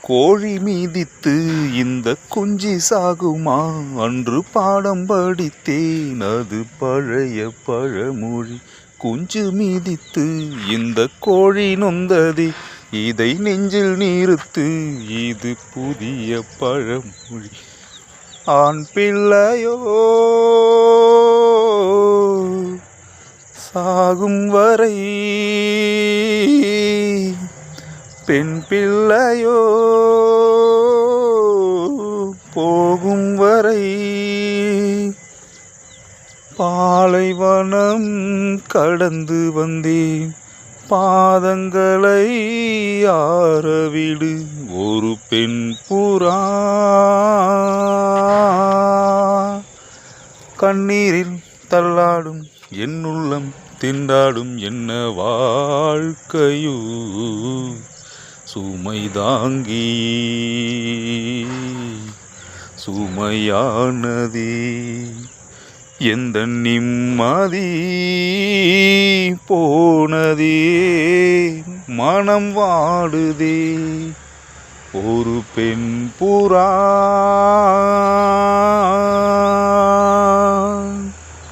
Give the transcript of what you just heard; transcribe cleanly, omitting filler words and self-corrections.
கோழி மீதித்து இந்த குஞ்சி சாகுமா? அன்று பாடம் படித்தேன் அது பழைய பழமொழி. குஞ்சு மீதித்து இந்த கோழி நொந்தது, இதை நெஞ்சில் நிறுத்து, இது புதிய பழமொழி. ஆண் பிள்ளையோ சாகும் வரை, பெண் பிள்ளையோ போகும் வரை. பாலைவனம் கடந்து வந்தேன், பாதங்களை ஆரவிடு. ஒரு பெண் புறா கண்ணீரில் தள்ளாடும் என் உள்ளம் திண்டாடும். என்ன வாழ்க்கையோ சுமைதாங்கி சுமையானதே. எந்த நிம்மதி போனதே, மனம் வாடுதே. ஒரு பெண் புறா